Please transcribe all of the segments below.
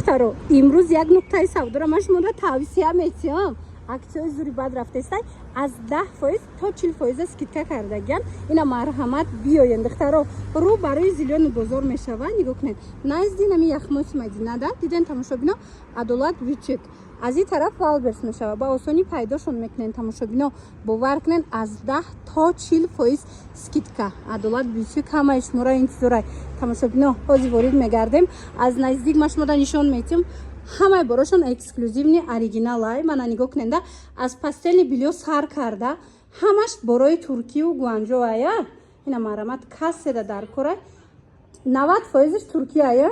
духтаро имрӯз як нуқтаи савдоро ман шуморо тавсия метиҳам. Аксияи зури бад рафтестай аз 10% то 40% скидка кардагиан. Ина марҳамат биёен духтаро рӯ барои зилёни бозор мешава. Нигоҳ кунед назди нами яхмоси Мадина да диден тамошобино Адолат бутик аз ин тараф Валберс мешава. Ба осонӣ пайдошон мекунен тамошобино бовар кунен аз 10 то 40% скидка. Адолат бутик ҳамаи шуморо интизорай тамошобино ҳозир ворид мегардем. Аз наздик ма шуморо нишон метиҳам. ҳамаи борошон эксклюзивни оригиналай. Мана нигоҳ куненда аз пастели билё сар карда ҳамаш борои туркию гуанҷо ая. Ина марҳамат касседа дар корай 90% туркия ая.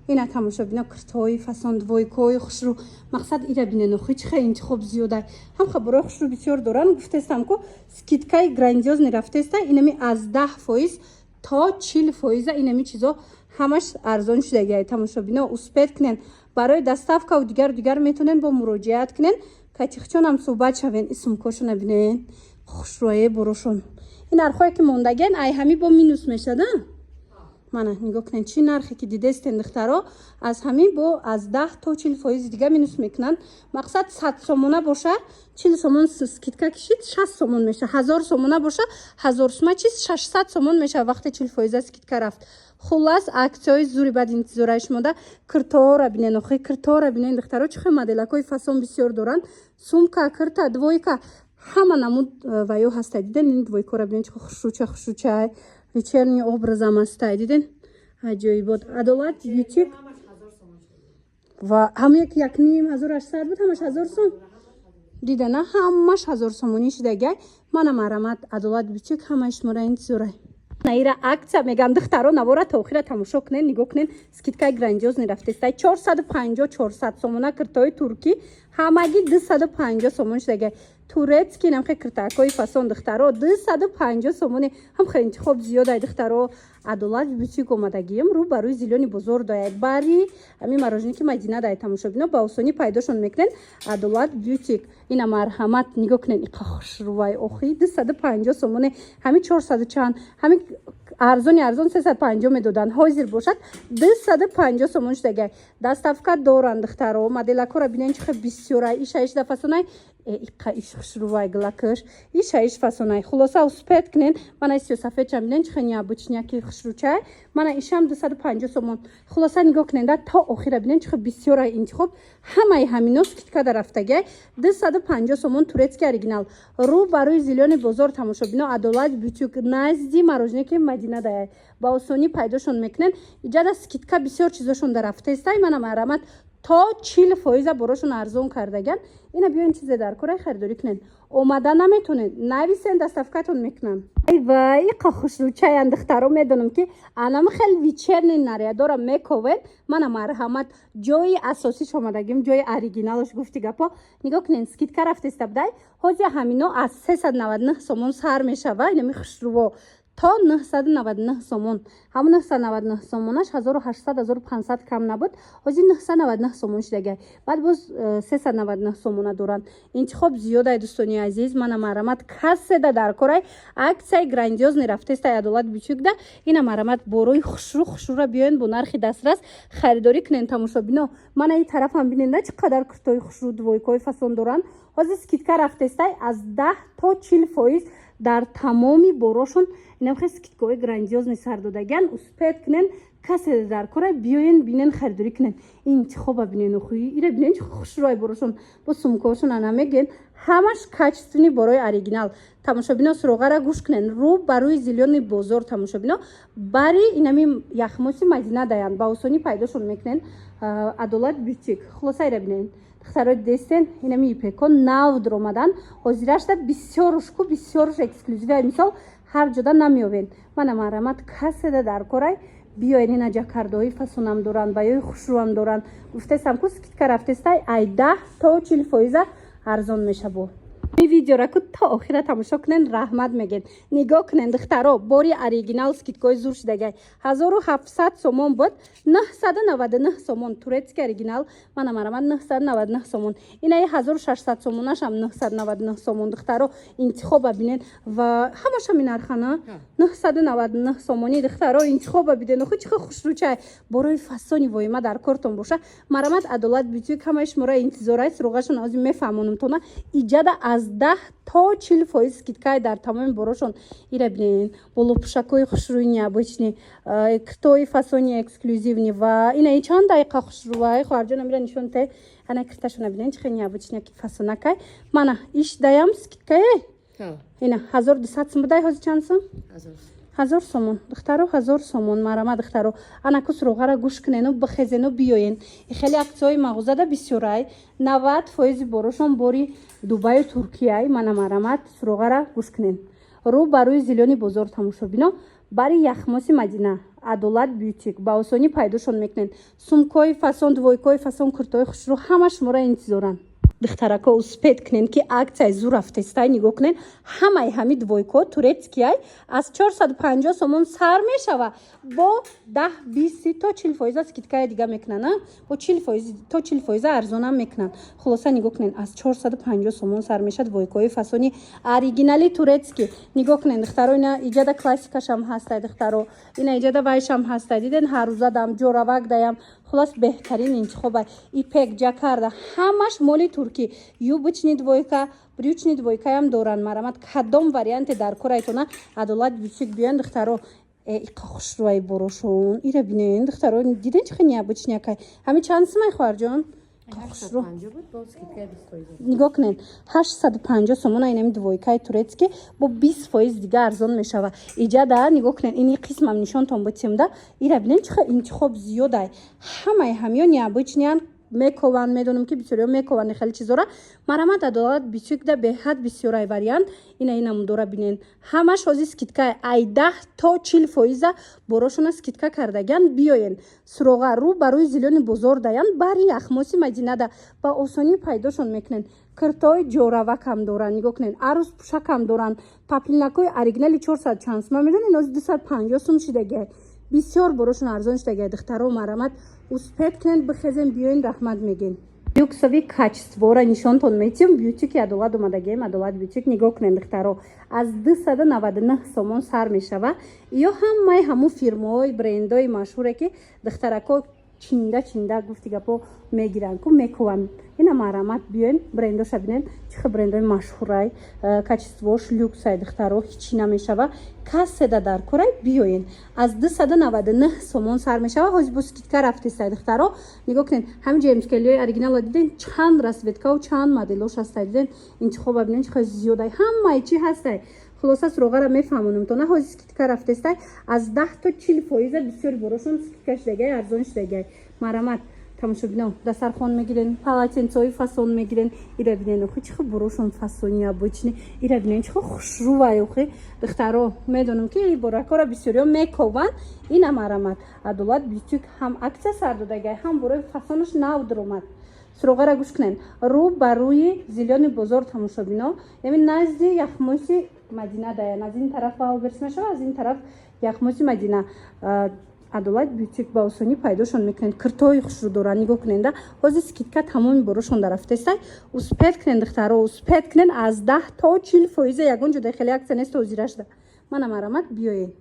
Ина тамошобино киртои фасон двойкои хушрӯ мақсад ира бинено хичхе интихоб зиёдай. ҳамха борои хушрӯ бисёр доран. гуфтестам ку скидкаи грандиозни рафтеста инами аз 10% то 40% инами чизо ҳамаш арзон шудагиай. Тамошобино успед кунен барои доставка дигар метонен бо муроҷиат кунен. Катихчонам суҳбат шавен исумкошона бинен хушрӯае борошон. ин нархое ки мондагиан ай ҳами бо минус мешада. мана нигоҳ кунен чӣ нархе ки дидестен духтаро аз ҳамин бо аз 10 то 40% дига минус мекунанд. мақсад 100 сомона боша 40 сомон скидка кишид 60 сомон меша. 1000 сомона боша 1000 сума чиз 600 сомон меша вақте 40% скидка рафт. хулас аксияи зури бад интизораи шумода киртоора бинен охи киртоора бинен духтаро чихе моделакои фасон бисёр доранд. сумка кирта двойка ҳама намуд ваё ҳаста. диден ин двойкора бинен чихе хушрӯча вечерний образам астай. диден аҷоибот. Адолат бютик ва ҳамяк 1800 буд ҳамаш 1000 сом. дидена ҳамаш 1000 сомонӣ шудагиай. мана марҳамат Адолат бютик ҳамаи шуморо интизорай. наира акция мегам духтаро навора та охира тамошо кунен. нигоҳ кунен скидкаи грандиозни рафтестай 450 сомона киртои туркӣ ҳамагӣ 250 сомон шудагиай. турецки намхе киртакои фасон духтаро 250 сомоне ҳамхе интихоб зиёдай духтаро. Адолат бутик омадагием рӯ барои зилёни бозор дояд бари ами марожники Мадина дай тамошобино ба осонӣ пайдошон мекунен. Адолат бутик ина марҳамат нигоҳ кунен иқа хушрӯвай охи 250 сомоне ҳами 400 чанд ҳами арзони арзон 350 медоданд. ҳозир бошад 250 сомон шудагиай. доставка доранд духтаро. моделакора бинен чихе бисёрай ишаиш да фасонай иқа иш хушрӯвай глакаш ишаиш фасонай. хулоса успед кунен. мана исё сафедчам бинен чихе необычняки хушрӯчай. мана ишам 250 сомон. хулоса нигоҳ кунен да то охира бинен чихе бисёрай интихоб ҳамаи ҳамино скидка да рафтагиай. 250 сомон турецки оригинал. рӯ барои зилёни бозор тамошобино Адолат бутик назди марожники Мадина даяй. ба осонӣ пайдошон мекунен. иҷада скидка бисёр чизошон да рафтестай. мана марҳамат то 40% борошон арзон кардагиан. ина биёин чизе дар корай харидорӣ кунен. омада наметонен нависен доставкатон мекунам. вай иқа хушрӯчаян духтаро медонам ки анам хеле вечерний нарядора мековен. мана марҳамат ҷои асосиш омадагим ҷои оригиналош гуфти гапо. нигоҳ кунен скидка рафтеста будай ҳозир ҳамино аз 399 сомон сар мешава. инами хушрӯво то 999 сомон. ҳамон 999 сомонаш 1800-1500 кам набуд. ҳозир 999 сомон шудагиай. баъд боз 399 сомона доранд. интихоб зиёдай дӯстони азиз. мана марҳамат касседа дар корай аксияи грандиозни рафтестай Адолат бутикда. ина марҳамат борои хушрӯра биёен бо нархи дастрас харидорӣ кунен тамошобино. мана ин тарафам биненда чӣ қадар киртои хушрӯ двойкои фасон доранд. ҳозир скидка рафтестай аз 10 то 40% дар тамоми борошон инамхе скидкаҳои грандиозни сардодагиан. успед кунен касседа дар корай биёен бинен харидорӣ кунен. интихоба бинен охи ира бинен хушрӯай борошон бо сумкаошон анамеген ҳамаш качествени борои оригинал. тамошобино суроғара гӯш кунен. рӯ барои зилёни бозор тамошобино бари инами яхмоси Мадина даянд. ба осонӣ пайдошон мекунен. Адолат бутик хулоса ира бинен духтаро дидестен инами ипекон нав дромадан. ҳозирашда бисёрушку бисёруш эксклюзивай мисол ҳар ҷода намеёвен. мана марҳамат касседа дар корай биёен ина ҷакардаҳои фасонам доранд баёи хушрӯам доранд. гуфтестам ку скидка рафтестай ай 10 то 40% арзон мешавад. این ویدیو را که تا آخر تماشا کنین رحمت میگین. نگاه کنین دخترا باری اوریجینال سکیتکای زور شدگی 1700 سومون بود 999 سومون تورецьки اوریجینال من مرامت 999 سومون اینا 1600 سومونش هم 999 سومون دخترا انتخاب ببینین و همش هم نرخانه 999 سومونی دخترا انتخاب ببینین خود چه خوش رو چای برای فسونی وای ما در کارتون باشه مرامت عدالت بیتوی کمش مرا انتظارای سروغشون از میفهمونم تو نه ایجاد از 10 تا 40% скидкай در تمام براشون ایره ببینین полупушакой خوشروی необычный ктой фасони эксклюзивный و اینا چند دقیقه خوشروی خارجا نمیره نشون ته انا کتاشون ببینین چه необычный کی фасонакай مانا ایش دایم скидкай اینا 1200 сом дай хози чанд сом 1000 сомон духтаро 1000 сомон марама духтаро ана кусругара гуш кнену бихезену биёин хеле аксиёи мағозада бисёрай 90% борошон бори дубаю туркияй мана марамат суругара гуш кнен рӯ ба рӯи зелёни бозор тамошо бино бари яхмоси мадина адолат бютик ба осонӣ пайдошон мекунен сумкои фасон двойкои фасон куртои хушрӯ ҳама шуморо интизоранд духтарако успед кунен ки аксияи зур рафтестай нигоҳ кунен ҳамаи ҳами двойко турецкияй аз 450 сомон сар мешава бо 10-20 то 40% скидкаи дига мекунанд бо 40% то 40% арзонам мекунанд хулоса нигоҳ кунен аз 450 сомон сар меша двойкои фасони оригинали турецки нигоҳ кунен духтаро ина иҷода классикашам ҳастай духтаро ина иҷода вайшам ҳастай диден ҳаррӯзадам ҷоравак даям خلاص بهترین انتخابه ایپک جاکاردا همش مالی ترکی юбочный двойка брючный двойка هم دارن مرامت کدام وریانت در کارایتونه عدالت بیشک بیان دخترو ایقا خوش روی بروشون ایره بینین دخترو دیدن چه необычный کای همین چند سمای خواهر جان نگاه کنین 850 сомон اینم двойкаи турецки бо 20% دیگه ارزان میشوه ایجادا نگاه کنین اینی قسم هم نشانتون بتیم ده ایره بینین چه انتخاب زیاده همه همیون необычный میکوان میدونم که بسیاری میکوان خیلی چیزا را مرامت عدالت بیشک ده به حد بسیاری وریانت اینم داره بینین همش از скидка ای 10 تا 40% براشون скидка کردگان بیاین سروغا رو برای زیلون بزرگ دایان باری яхмоси مدینه ده با آسانی پیداشون میکنن کارتای جوراوک هم دارن نگاه کنین عروس پوشک هم دارن پاپلیناکای اوریجینال 400 چانس ما میدونین از 250 сом شدگه بسیار براشون ارزان شدگه دخترا مرامت успеть کنین بخزن بیاین رحمت میگین люксови качествора нишонтон метим бютики адолат омадагием адолат бютик нигоҳ кунед духтаро аз 299 сомон сар мешава ё ҳамаи ҳамун фирмаҳои брендои машҳуре ки духтарако чинда гуфтигапо мегиранд ку мекуванд ина марамат биёин брендоша бинен чихе брендои машҳурай качествош люксай духтаро ҳичи намешава касседа дар корай биёин аз 299 сомон сар мешава ҳозир бо скидка рафтестай духтаро нигоҳ кунед ҳамин ҷеймскелиои оригинала диден чанд расветкаву чанд моделош ҳастай диден интихоба бинен чихе зиёдай ҳамаи чӣ ҳастай خلاصه سروغره میفهمونم تو نه هازی سکیتکا رفتسته از 10 تا 40% بسیاری براشون سکیتکاش دیگه ارزانش دیگه مرامت تماشا بینم دسترخوان میگیرن پالاتنسوی فاسون میگیرن ایره بینن خو چه براشون فاسونیا بچنی ایره بینن چه خوشروای خو دخترا میدونم که ای براکارا بسیاری میکوون اینا مرامت عدالت بیچک هم عکس سر دادگی هم برای فاسونش نو درآمد سروغره گوش کنن رو بروی زیلیان بازار تماشا بینا یعنی نزدی яхмоси مدینه داین از این طرف باو برسیم شو از این طرف яхмоси مدینه عدالت بیوتیک با آسانی پیداشون میکنن کرتای خوش رو دارن نگاه کنن ده حاضر скидка تمامی براشون درفته است успеть کنن دخترا успеть کنن از 10 تا 40% یگان جدا خیلی عکس نیست توزیرش ده من مرامت بیاین